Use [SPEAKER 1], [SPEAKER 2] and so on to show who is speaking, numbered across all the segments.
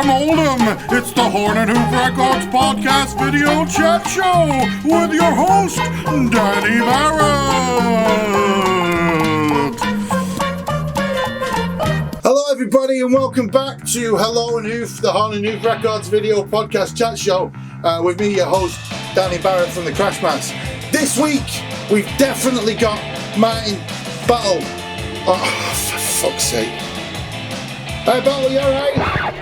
[SPEAKER 1] from Oldham, it's the Horn and Hoof Records podcast video chat show with your host, Danny Barrett.
[SPEAKER 2] Hello everybody and welcome back to Hello and Hoof, the Horn and Hoof Records video podcast chat show with me, your host, Danny Barrett from the Crash Mats. This week, we've definitely got Martin Battle. Oh, for fuck's sake. Hey Battle, you alright?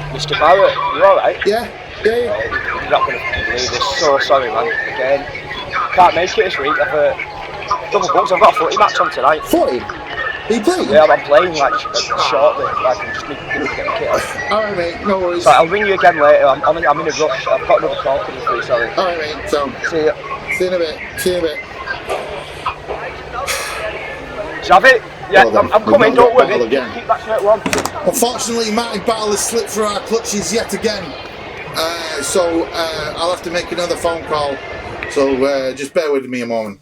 [SPEAKER 3] Mr. Barrett, you alright?
[SPEAKER 2] Yeah.
[SPEAKER 3] You're not going to believe this. So sorry, man. Again, can't make it this week. I've double books. I've got a footy match on tonight.
[SPEAKER 2] Footy? Are you playing?
[SPEAKER 3] Yeah, I'm playing shortly. I can just need to get the kit off.
[SPEAKER 2] Alright mate, no worries.
[SPEAKER 3] So I'll ring you again later. I'm in a rush. I've got another call coming through, sorry.
[SPEAKER 2] Alright mate, so
[SPEAKER 3] see you.
[SPEAKER 2] See you in a bit.
[SPEAKER 3] Have it? Yeah,
[SPEAKER 2] well,
[SPEAKER 3] I'm coming, don't worry.
[SPEAKER 2] Again.
[SPEAKER 3] Keep that straight one.
[SPEAKER 2] Unfortunately, Martin Battle has slipped through our clutches yet again. So I'll have to make another phone call. So just bear with me a moment.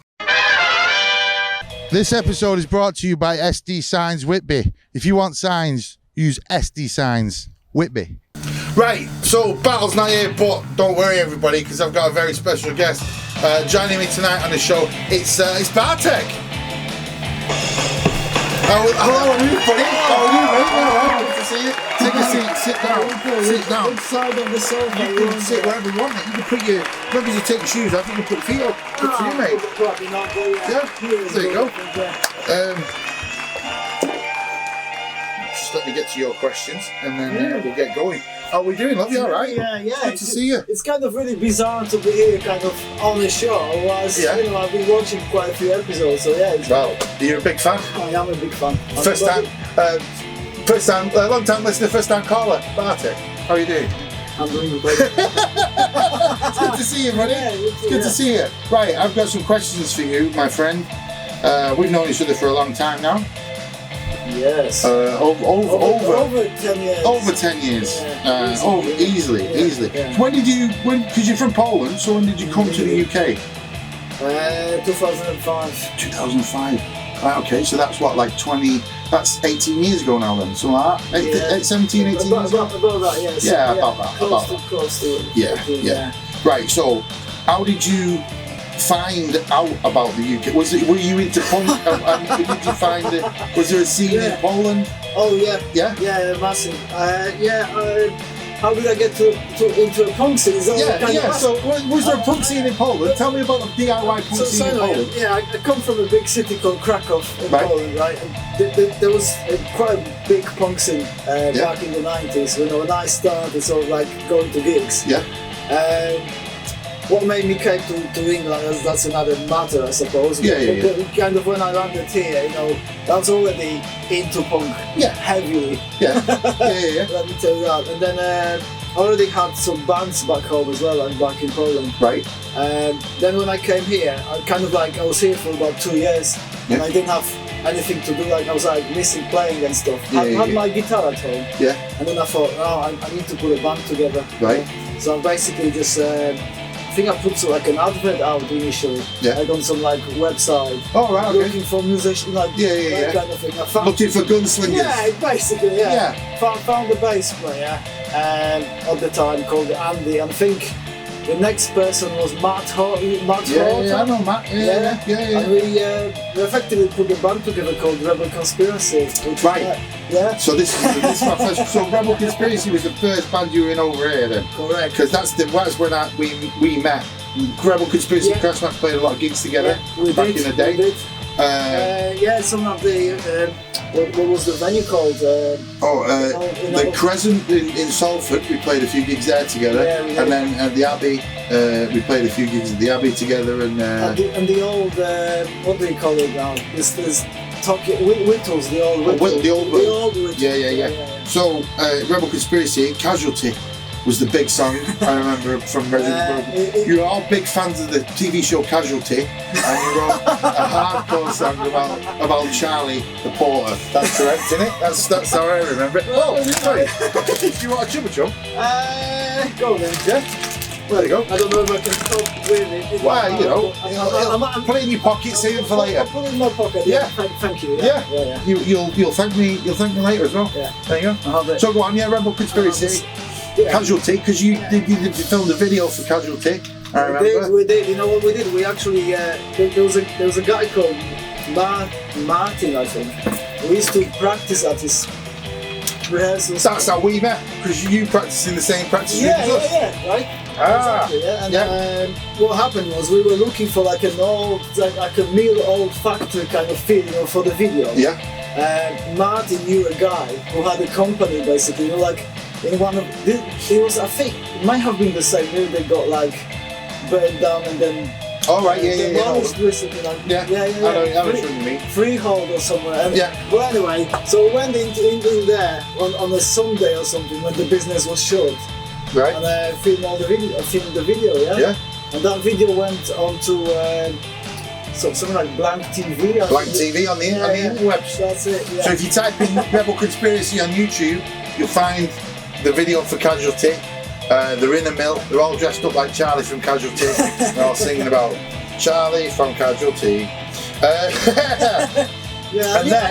[SPEAKER 2] This episode is brought to you by SD Signs Whitby. If you want signs, use SD Signs Whitby. Right, so Battle's not here, but don't worry everybody, because I've got a very special guest joining me tonight on the show. It's Bartek. Hello, everybody. How are you, mate? Well, good to see you. Take a seat. Sit down. Sit down.
[SPEAKER 4] Inside on the sofa.
[SPEAKER 2] You can sit wherever you want. You can put your. As long as you take your shoes off, you can put your feet up. Good for you, mate.
[SPEAKER 4] Probably not.
[SPEAKER 2] Yeah. There you go. Just let me get to your questions, and then we'll get going. How are we doing, love? You all right?
[SPEAKER 4] Yeah.
[SPEAKER 2] Good to see you.
[SPEAKER 4] It's kind of really bizarre to be here, kind of on the show. Whilst, I've been watching quite a few episodes, so yeah.
[SPEAKER 2] Well, you're a big fan.
[SPEAKER 4] I am a big fan.
[SPEAKER 2] First time, long time listener, first time caller, Bartek. How are you doing?
[SPEAKER 4] I'm doing great.
[SPEAKER 2] It's good to see you, buddy.
[SPEAKER 4] Yeah,
[SPEAKER 2] Good to see you. Right, I've got some questions for you, my friend. We've known each other for a long time now.
[SPEAKER 4] Yes.
[SPEAKER 2] Over
[SPEAKER 4] 10 years.
[SPEAKER 2] Over 10 years.
[SPEAKER 4] Yeah,
[SPEAKER 2] easily.
[SPEAKER 4] Yeah.
[SPEAKER 2] Because you're from Poland, so when did you come to the UK?
[SPEAKER 4] 2005.
[SPEAKER 2] 2005. Right, okay, so that's what, like 20, that's 18 years ago now then, so like that, 17, 18 years ago?
[SPEAKER 4] About that, yes.
[SPEAKER 2] Yeah, about that.
[SPEAKER 4] Close to it.
[SPEAKER 2] Yeah. Right, so how did you find out about the UK? Were you into punk? Did you find it? Was there a scene in Poland?
[SPEAKER 4] Oh yeah.
[SPEAKER 2] Yeah,
[SPEAKER 4] massive. How did I get into a punk scene?
[SPEAKER 2] So was there a punk scene in Poland? Tell me about the DIY punk scene in Poland.
[SPEAKER 4] Yeah, I come from a big city called Krakow in Poland, right? And there was quite a big punk scene back in the 90s. When I started, sort of like going to gigs.
[SPEAKER 2] Yeah.
[SPEAKER 4] What made me come to England, that's another matter, I suppose. But kind of when I landed here, I was already into punk heavily.
[SPEAKER 2] Yeah.
[SPEAKER 4] Let me tell you that. And then I already had some bands back home as well, and back in Poland.
[SPEAKER 2] Right.
[SPEAKER 4] Then when I came here, I was here for about 2 years, and I didn't have anything to do. Like I was missing playing and stuff. I had my guitar at home.
[SPEAKER 2] Yeah.
[SPEAKER 4] And then I thought, I need to put a band together.
[SPEAKER 2] Right.
[SPEAKER 4] So I basically just. I think I put an advert out initially, like on some website.
[SPEAKER 2] Oh right, okay.
[SPEAKER 4] Looking for musicians, that kind of thing.
[SPEAKER 2] Looking for gunslingers.
[SPEAKER 4] Yeah, basically, Found a bass player at the time called Andy, and I think the next person was Matt Horton.
[SPEAKER 2] Yeah, I know Matt. Yeah.
[SPEAKER 4] And we effectively put a band together called Rebel Conspiracy.
[SPEAKER 2] Right.
[SPEAKER 4] Yeah.
[SPEAKER 2] So this is my first. So Rebel Conspiracy was the first band you were in over here then.
[SPEAKER 4] Correct.
[SPEAKER 2] Because that's when we met. Rebel Conspiracy and Crash Mats played a lot of gigs together back in the day.
[SPEAKER 4] We did. Some of the what was the venue called?
[SPEAKER 2] The Crescent in Salford. We played a few gigs there together, and then at the Abbey, we played a few gigs at the Abbey together, and
[SPEAKER 4] the old what do you call it now? This Whittles, the old Whittles.
[SPEAKER 2] Yeah. So Rebel Conspiracy, Casualty was the big song I remember from Resident Evil. You were all big fans of the TV show Casualty, and you wrote a hardcore song about Charlie the Porter. That's correct, isn't it? That's how I remember it. Oh, sorry. Do you want a chubba chub?
[SPEAKER 4] Go then, yeah.
[SPEAKER 2] There you go.
[SPEAKER 4] I don't know if I can stop with it.
[SPEAKER 2] Well, you know, I'm put it in your pocket, save it for later.
[SPEAKER 4] I'll put it in my pocket. Yeah. Thank you.
[SPEAKER 2] Yeah. You'll thank me. You'll thank me later as well.
[SPEAKER 4] Yeah.
[SPEAKER 2] There you go. So go on. Yeah, Rebel Conspiracy, Casualty, because you filmed a video for Casualty.
[SPEAKER 4] We did. You know what we did? We actually there was a guy called Martin, I think. We used to practice at his rehearsals.
[SPEAKER 2] That's how we met, because you practiced in the same practice room as us.
[SPEAKER 4] Yeah, right. Exactly, yeah. And what happened was we were looking for like an old, like a old factory kind of feel, you know, for the video.
[SPEAKER 2] Yeah.
[SPEAKER 4] Martin knew a guy who had a company, basically, you know, like in one of it was, I think it might have been the same. Maybe they got like burned down and then.
[SPEAKER 2] Oh right, yeah.
[SPEAKER 4] Recently, like,
[SPEAKER 2] yeah. I know what you mean.
[SPEAKER 4] Freehold or somewhere. And, well, anyway, so we went in there on a Sunday or something when the business was shut.
[SPEAKER 2] Right.
[SPEAKER 4] And filmed the video, yeah. And that video went on to something like Blank TV.
[SPEAKER 2] Blank TV on the interwebs.
[SPEAKER 4] That's it. Yeah.
[SPEAKER 2] So if you type in Rebel Conspiracy on YouTube, you'll find the video for Casualty. They're in a mill. They're all dressed up like Charlie from Casualty. They're all singing about Charlie from Casualty.
[SPEAKER 4] I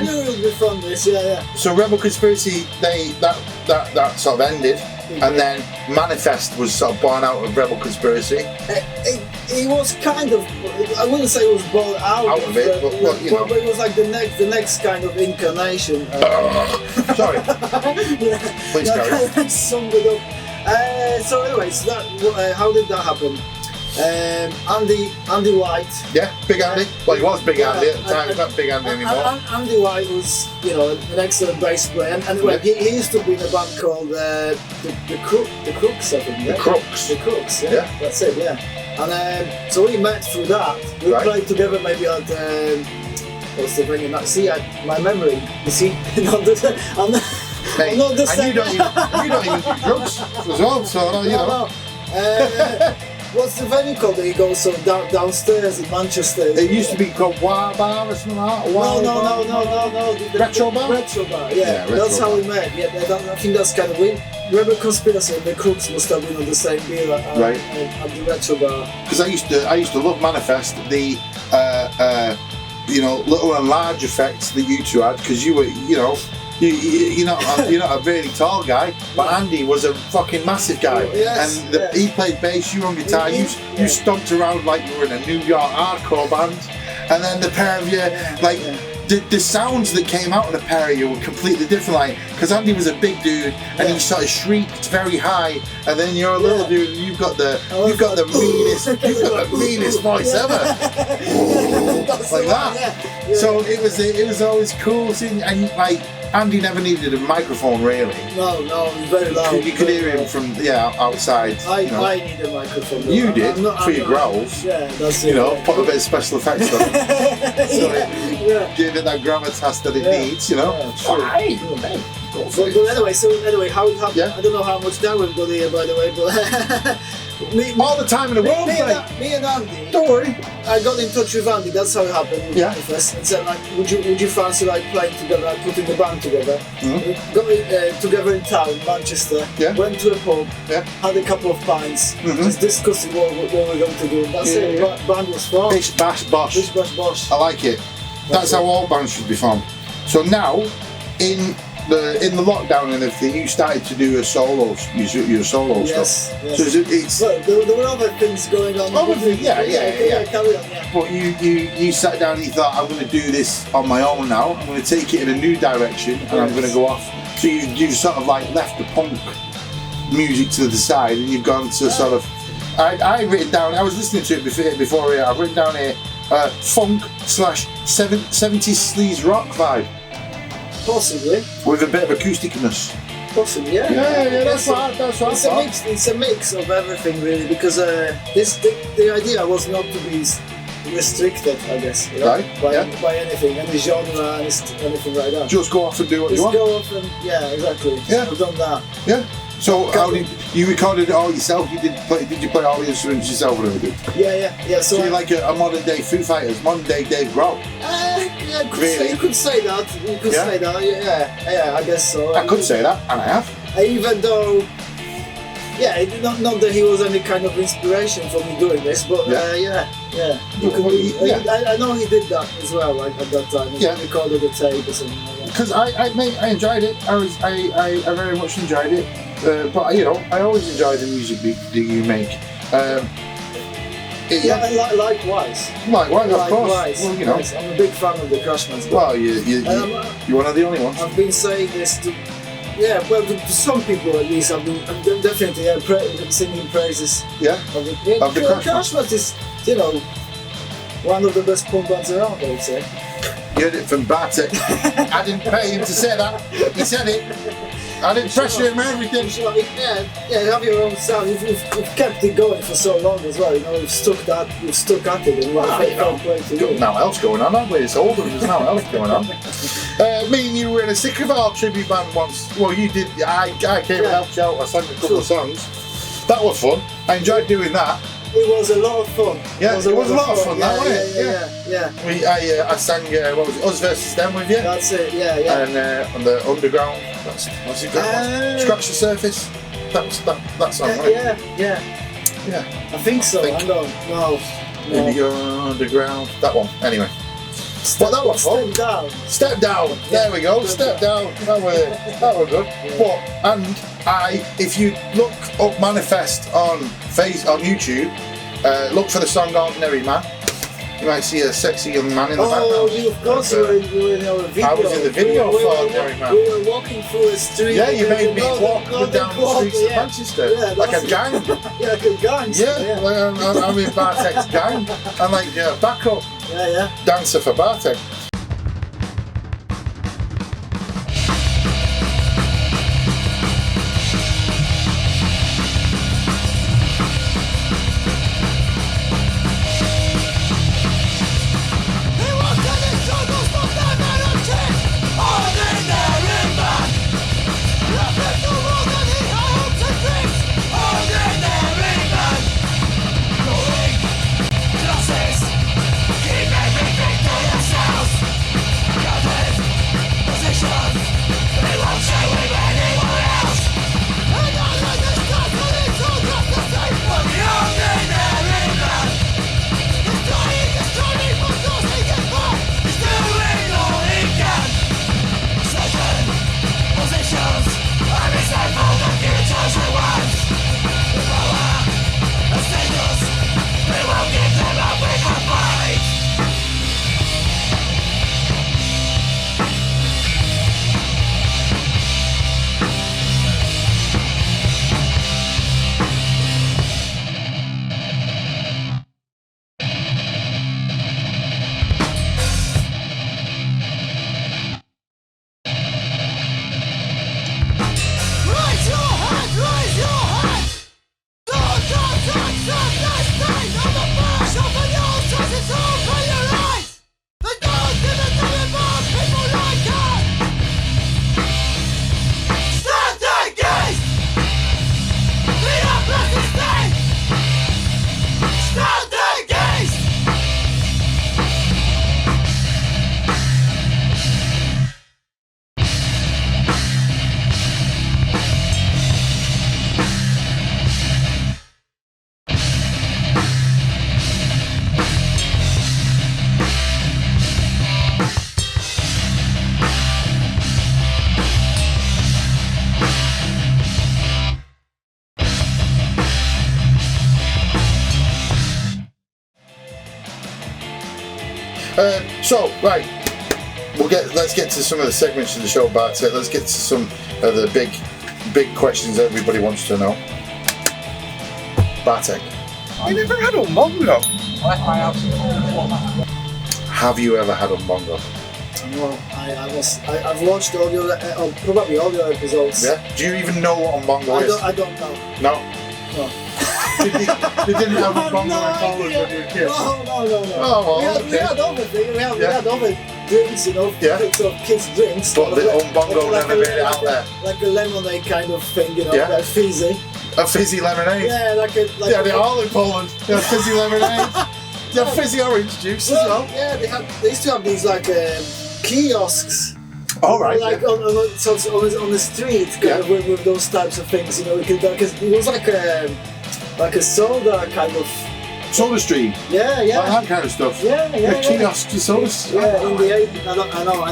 [SPEAKER 4] knew it would be from this. Yeah.
[SPEAKER 2] So Rebel Conspiracy, that sort of ended. And then Manifest was sort of born out of Rebel Conspiracy.
[SPEAKER 4] It was kind of, I wouldn't say it was born out of it, but it was like the next kind of incarnation.
[SPEAKER 2] Sorry. Please carry on.
[SPEAKER 4] Summed it up. So anyway, how did that happen? Andy White.
[SPEAKER 2] Yeah, Big Andy. Well, he was Big Andy at the time. He's not Big Andy anymore.
[SPEAKER 4] Andy White was, you know, an excellent bass player. And anyway, he used to be in a band called the Crooks, I think. Yeah? The Crooks. Yeah. That's it. Yeah. And so we met through that. We played together maybe at what's the venue? See, my memory. You see, I'm not the same.
[SPEAKER 2] And you don't even do drugs as well. So you know.
[SPEAKER 4] What's the venue called that you go downstairs in Manchester?
[SPEAKER 2] It used to be called War Bar or something like that.
[SPEAKER 4] No.
[SPEAKER 2] Retro Bar?
[SPEAKER 4] Retro Bar, yeah. That's how we met. Yeah, I think that's kind of weird. Rebel Conspiracy and the Crooks must have been on the same beer at the Retro Bar.
[SPEAKER 2] Because I used to love Manifest, the little and large effects that you two had, because you were, you know, you're not a really tall guy, but Andy was a fucking massive guy, and he played bass, you were on guitar, you stomped around like you were in a New York hardcore band, and then the pair of you, the sounds that came out of the pair of you were completely different, like, because Andy was a big dude and he sort of shrieked very high, and then you're a little dude and you've got the meanest voice ever. Like that. So it was always cool seeing, and like Andy never needed a microphone really.
[SPEAKER 4] No, it was very loud.
[SPEAKER 2] You could hear him from outside.
[SPEAKER 4] I need a microphone.
[SPEAKER 2] You did for your growls.
[SPEAKER 4] Yeah, that's it.
[SPEAKER 2] You know, put a bit of special effects on it. So give it that gravitas that it needs. You know.
[SPEAKER 4] But anyway, how it happened? I don't know how much time we've got here, by the way, but.
[SPEAKER 2] All the time in the world,
[SPEAKER 4] me and Andy.
[SPEAKER 2] Don't worry.
[SPEAKER 4] I got in touch with Andy. That's how it happened. First, and said like, would you fancy like playing together, like putting the band together? We got together in town, Manchester. Went to a pub. Had a couple of pints. Just discussing what we're going to do. That's it. Band was formed.
[SPEAKER 2] Bish bash bosh.
[SPEAKER 4] Bish bash bosh.
[SPEAKER 2] I like it. That's how all bands should be formed. So now, in the lockdown and everything, you started to do your solo stuff.
[SPEAKER 4] Yes.
[SPEAKER 2] So it's
[SPEAKER 4] well, there were other things going on. Carry on.
[SPEAKER 2] But you sat down and you thought, I'm going to do this on my own now. I'm going to take it in a new direction, and I'm going to go off. So you've sort of like left the punk music to the side, and you've gone to sort of. I've written down. I was listening to it before here. I've written down here funk / 70s sleaze rock vibe.
[SPEAKER 4] Possibly.
[SPEAKER 2] With a bit of acousticness.
[SPEAKER 4] Possibly, yeah.
[SPEAKER 2] That's right.
[SPEAKER 4] It's a mix of everything, really, because the idea was not to be restricted, I guess, by anything, any genre, anything like that.
[SPEAKER 2] Just go off and do what you want.
[SPEAKER 4] Just go off and, exactly.
[SPEAKER 2] Yeah.
[SPEAKER 4] I've done that.
[SPEAKER 2] Yeah. So how did you recorded it all yourself? Did you play all the instruments yourself and everything?
[SPEAKER 4] Yeah.
[SPEAKER 2] So you're like a modern day Foo Fighters, modern day Dave Grohl.
[SPEAKER 4] You could say that. Yeah, I guess so.
[SPEAKER 2] I could say that, and I have.
[SPEAKER 4] Even though not that he was any kind of inspiration for me doing this, but yeah. I know he did that as well, like at that time. He recorded a tape or something like that.
[SPEAKER 2] Because I enjoyed it. I very much enjoyed it. But I always enjoy the music that you make.
[SPEAKER 4] Likewise.
[SPEAKER 2] Likewise, of course. Well,
[SPEAKER 4] I'm a big fan of the Crashmans.
[SPEAKER 2] Well, you're one of the only ones.
[SPEAKER 4] I've been saying this to some people at least. I'm definitely singing praises. Of the Crashmans is, one of the best punk bands around, I would say.
[SPEAKER 2] You heard it from Bartek. I didn't pay him to say that. He said it. I didn't pressure him or everything.
[SPEAKER 4] Have your own sound. We've kept it going for so long as well. We've stuck at it. And
[SPEAKER 2] there's nothing else going on, haven't we? It's older. There's nothing else going on. Me and you were in a Sick of Our tribute band once. Well, you did. I came and helped you out. I sang a couple of songs. That was fun. I enjoyed doing that.
[SPEAKER 4] It was a lot of fun.
[SPEAKER 2] Yeah, it was a lot of fun, wasn't it?
[SPEAKER 4] Yeah.
[SPEAKER 2] I sang, what was it, Us Versus Them with you?
[SPEAKER 4] That's it, yeah.
[SPEAKER 2] And on the Underground, what's it called? Scratch the Surface. That song, right? Yeah.
[SPEAKER 4] I think so. Hang on. No.
[SPEAKER 2] In your Underground. That one. Anyway. That was fun. Step down. There we go. Step down. That were good. But if you look up Manifest on YouTube, look for the song Ordinary Man. You might see a sexy young man in the background.
[SPEAKER 4] Oh, of course, you were in our video.
[SPEAKER 2] I was in the video for Ordinary Man.
[SPEAKER 4] We were walking through a street.
[SPEAKER 2] Yeah, you made me walk down the streets of Manchester.
[SPEAKER 4] Yeah,
[SPEAKER 2] like a gang.
[SPEAKER 4] Like a gang.
[SPEAKER 2] Yeah. I'm in Bartek's gang. I'm like backup dancer for Bartek. Let's get to some of the segments of the show, Bartek. Let's get to some of the big questions everybody wants to know. Bartek.
[SPEAKER 3] I never had a Mongo.
[SPEAKER 2] Have you ever had a Mongo?
[SPEAKER 4] No, I've watched probably all the episodes.
[SPEAKER 2] Yeah. Do you even know what a Mongo is?
[SPEAKER 4] I don't know.
[SPEAKER 2] No. You didn't have a Mongo in Poland when you were a kid?
[SPEAKER 4] No.
[SPEAKER 2] Oh, well,
[SPEAKER 4] we had other things. We had other drinks, bits of kids' drinks.
[SPEAKER 2] But the old Mongo never made it out there.
[SPEAKER 4] Like a lemonade kind of thing, like fizzy.
[SPEAKER 2] A fizzy lemonade?
[SPEAKER 4] Yeah,
[SPEAKER 2] they are all in Poland. They have fizzy lemonade. They have fizzy orange juice as well.
[SPEAKER 4] Yeah, they used to have these kiosks.
[SPEAKER 2] All right.
[SPEAKER 4] Like on the street, kind of with those types of things, you know, because it was like a soda kind of.
[SPEAKER 2] Soda stream.
[SPEAKER 4] Yeah.
[SPEAKER 2] Like that kind of stuff.
[SPEAKER 4] Yeah.
[SPEAKER 2] Kiosk soda.
[SPEAKER 4] Yeah, in the 80s. I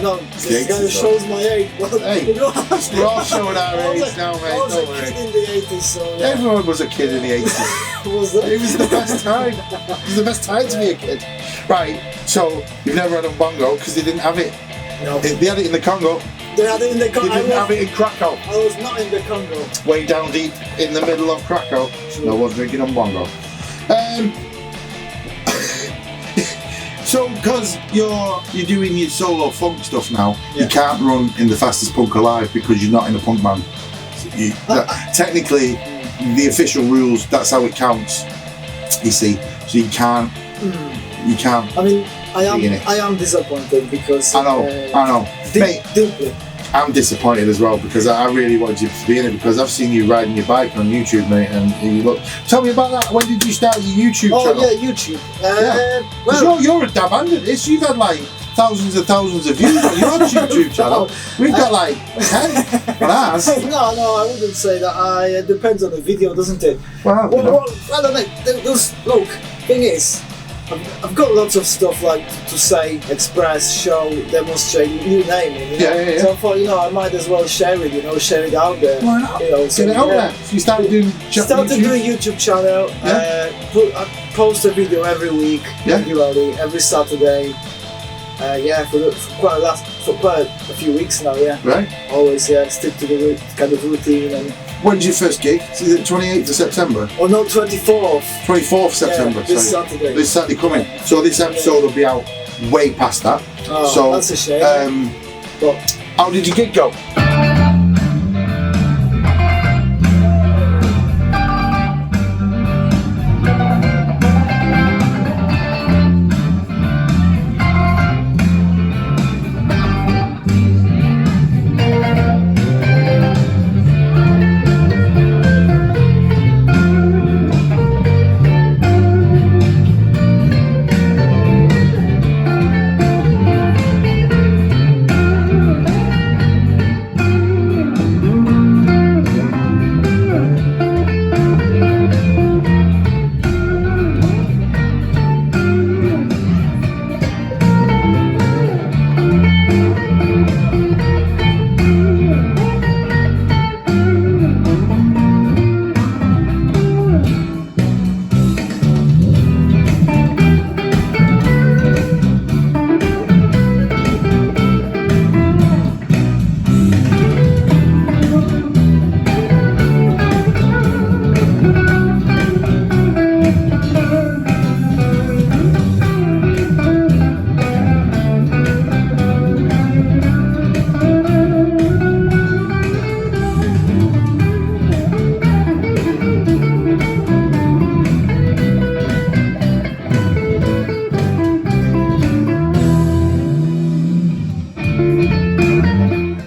[SPEAKER 4] know. This kind of shows my age. Well,
[SPEAKER 2] hey,
[SPEAKER 4] you know,
[SPEAKER 2] we're all showing our age now, mate.
[SPEAKER 4] I was a kid in the 80s, so yeah.
[SPEAKER 2] Everyone was a kid in the 80s.
[SPEAKER 4] Was that?
[SPEAKER 2] It was the best time. It was the best time to be a kid. Right, so you've never had a bongo because they didn't have it.
[SPEAKER 4] No.
[SPEAKER 2] They had it in the Congo.
[SPEAKER 4] They had it in the Congo.
[SPEAKER 2] They didn't have it in Krakow.
[SPEAKER 4] I was not in the Congo.
[SPEAKER 2] Way down deep in the middle of Krakow.
[SPEAKER 4] Sure.
[SPEAKER 2] No one's drinking on bongo. So, because you're doing your solo funk stuff now, you can't run in the fastest punk alive because you're not in a punk band. So technically, the official rules, that's how it counts. You see, so you can't. You can't.
[SPEAKER 4] I mean, I am disappointed because
[SPEAKER 2] I know. Mate,
[SPEAKER 4] deeply.
[SPEAKER 2] I'm disappointed as well because I really wanted you to be in it because I've seen you riding your bike on YouTube, mate, and you look. Tell me about that. When did you start your YouTube channel?
[SPEAKER 4] Oh yeah, YouTube.
[SPEAKER 2] Well, you're a dab hand at this. You've had like thousands and thousands of views on your YouTube channel. We've got like 10 on ours.
[SPEAKER 4] No, I wouldn't say that. It depends on the video, doesn't it?
[SPEAKER 2] Well,
[SPEAKER 4] I don't know. Look, thing is, I've got lots of stuff like to say, express, show, demonstrate, you name it. You know?
[SPEAKER 2] Yeah.
[SPEAKER 4] So I thought, I might as well share it. Share it out there.
[SPEAKER 2] Why not?
[SPEAKER 4] So,
[SPEAKER 2] get it out there. So you started doing
[SPEAKER 4] a YouTube channel. I post a video every week, regularly, every Saturday. For quite a few weeks now. Yeah. Right. Always stick to the kind of routine and.
[SPEAKER 2] When's your first gig? Is it 28th of September?
[SPEAKER 4] Oh no, 24th.
[SPEAKER 2] 24th September.
[SPEAKER 4] This Saturday.
[SPEAKER 2] This Saturday coming. So this episode will be out way past that.
[SPEAKER 4] Oh,
[SPEAKER 2] so
[SPEAKER 4] that's a shame.
[SPEAKER 2] But how did your gig go?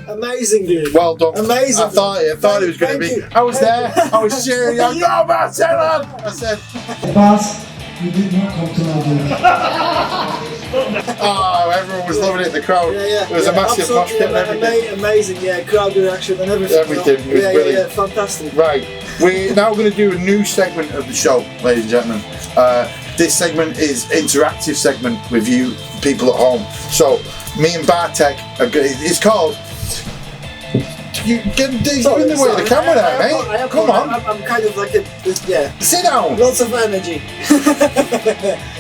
[SPEAKER 4] Amazing, dude.
[SPEAKER 2] Well done.
[SPEAKER 4] Amazing.
[SPEAKER 2] I thought it was going to be. I was there. I was cheering. I go, Barcelona! I said,
[SPEAKER 5] Boss, you did not come to my dinner.
[SPEAKER 2] oh, everyone was loving it in the crowd. There was a massive mosh pit and everything.
[SPEAKER 4] Amazing, crowd reaction and everything.
[SPEAKER 2] Everything was brilliant.
[SPEAKER 4] Fantastic.
[SPEAKER 2] Right, we're now going to do a new segment of the show, ladies and gentlemen. This segment is interactive segment with you people at home. So, me and Bartek, it's called. You get in the way of the camera there, mate. Come on.
[SPEAKER 4] I'm kind of like
[SPEAKER 2] Sit down.
[SPEAKER 4] Lots of energy.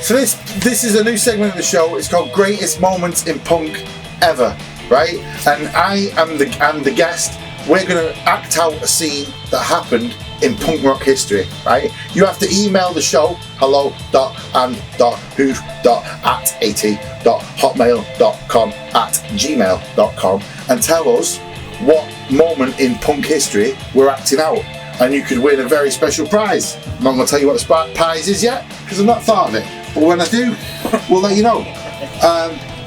[SPEAKER 2] So this is a new segment of the show. It's called Greatest Moments in Punk Ever, right? And I am the guest. We're going to act out a scene that happened in punk rock history, right? You have to email the show hello.and.hoof.at@gmail.com and tell us what moment in punk history we're acting out, and you could win a very special prize. I'm not going to tell you what the prize is yet because I've not thought of it, but when I do, we'll let you know.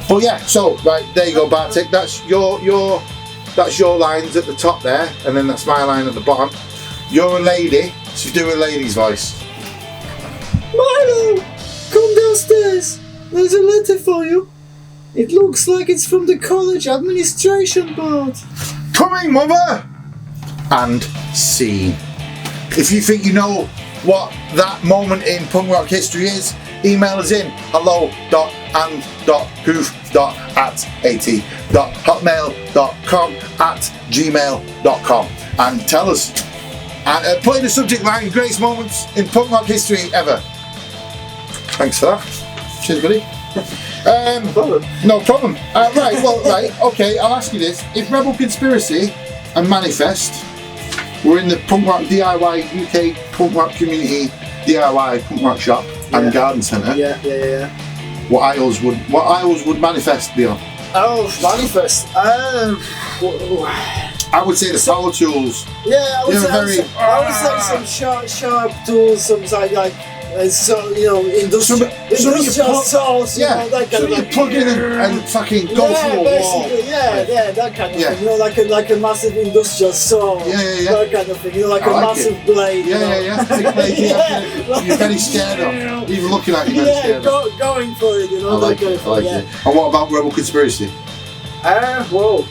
[SPEAKER 2] But yeah, so right there you go, Bartek. That's your lines at the top there, and then that's my line at the bottom. You're a lady, so do a lady's voice.
[SPEAKER 4] Milo, come downstairs. There's a letter for you. It looks like it's from the college administration board.
[SPEAKER 2] Coming, mother! And scene. If you think you know what that moment in punk rock history is, email us in hello.and.hoof.at@gmail.com and tell us. And put in the subject line, greatest moments in punk rock history ever. Thanks for that. Cheers, buddy. No problem. Right, okay, I'll ask you this. If Rebel Conspiracy and Manifest were in the punk rock DIY UK punk rock community DIY punk rock shop and garden centre, what aisles would Manifest be on?
[SPEAKER 4] Oh, Manifest.
[SPEAKER 2] I would say the power tools.
[SPEAKER 4] Yeah, I would say some sharp tools, some like industrial saws, that kind of
[SPEAKER 2] you plug in and fucking go through a wall.
[SPEAKER 4] That kind of thing. Like a massive industrial saw. That kind of thing. Like a massive blade.
[SPEAKER 2] Big blade. You're very scared of. Even looking at you, you're very scared of.
[SPEAKER 4] Going for it,
[SPEAKER 2] I like it. And what about Rebel Conspiracy?
[SPEAKER 4] Well,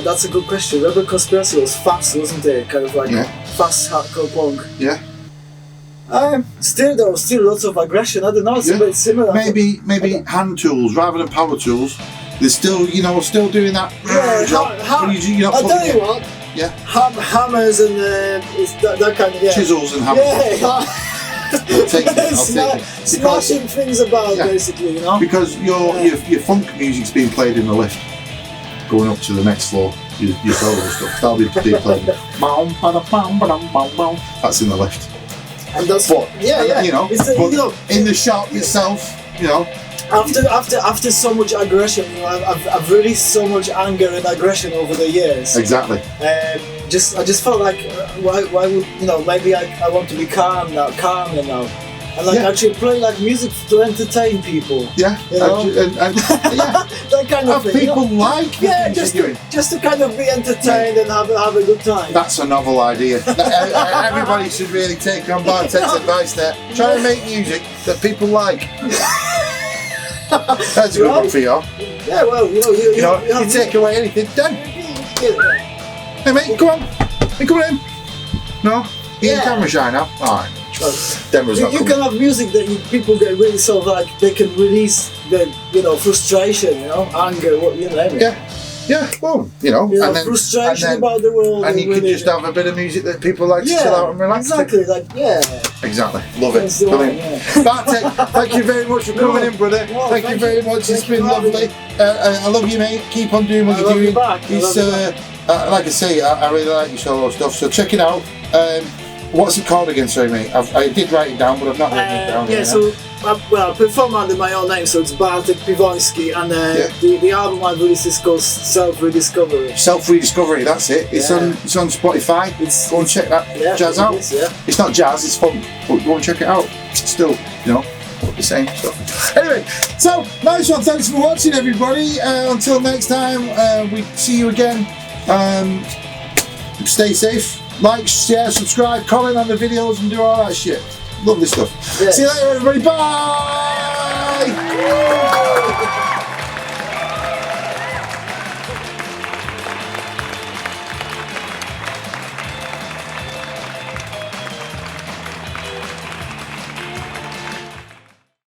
[SPEAKER 4] that's a good question. Rebel Conspiracy was fast, wasn't it? Kind of like fast hardcore punk.
[SPEAKER 2] Yeah.
[SPEAKER 4] Still lots of aggression. I don't know. It's a bit similar.
[SPEAKER 2] Maybe hand tools rather than power tools. They're still, doing that job.
[SPEAKER 4] I'll tell you what.
[SPEAKER 2] Yeah.
[SPEAKER 4] Hammers and that kind of
[SPEAKER 2] chisels and hammers. I'll take it.
[SPEAKER 4] Smashing things about, basically,
[SPEAKER 2] Because your funk music's being played in the lift, going up to the next floor. Your solo stuff. That'll be being played. That's in the lift.
[SPEAKER 4] And that's
[SPEAKER 2] in the shop itself,
[SPEAKER 4] After so much aggression, I've released so much anger and aggression over the years.
[SPEAKER 2] Exactly.
[SPEAKER 4] I just felt like why would maybe I want to be calmer now, and actually play music to entertain people.
[SPEAKER 2] Yeah.
[SPEAKER 4] That kind of thing.
[SPEAKER 2] People like
[SPEAKER 4] just to kind of be entertained and have a good time.
[SPEAKER 2] That's a novel idea. Everybody should really take on Bartek's advice there. Try and make music that people like. That's a good one for you.
[SPEAKER 4] Yeah, well,
[SPEAKER 2] you take away anything, done. Hey mate, come on. Hey, come on in. No? You in camera shy now? Alright.
[SPEAKER 4] You can have music that people get really sort of they can release their frustration, anger,
[SPEAKER 2] well, and then
[SPEAKER 4] frustration about the world,
[SPEAKER 2] and you can just have a bit of music that people like to chill out and relax
[SPEAKER 4] exactly
[SPEAKER 2] to. Exactly, love it. Bartek, thank you very much for coming in, brother. Thank you very much. It's been lovely. I love you, mate. Keep on doing what you're doing. It's like I say, I really like your solo stuff. So check it out. What's it called again? Sorry, mate. I did write it down, but I've not written it down.
[SPEAKER 4] I perform under my own name, so it's Bartek Piwonski, and the album I've released is called Self-Rediscovery.
[SPEAKER 2] Self-Rediscovery, that's it. It's on Spotify. Go and check that jazz out. It's not jazz, it's funk, but go and check it out. It's still, the same stuff. Anyway, so nice one. Thanks for watching, everybody. Until next time, we see you again. Stay safe. Like, share, subscribe, comment on the videos and do all that shit. Lovely stuff. See you later, everybody. Bye!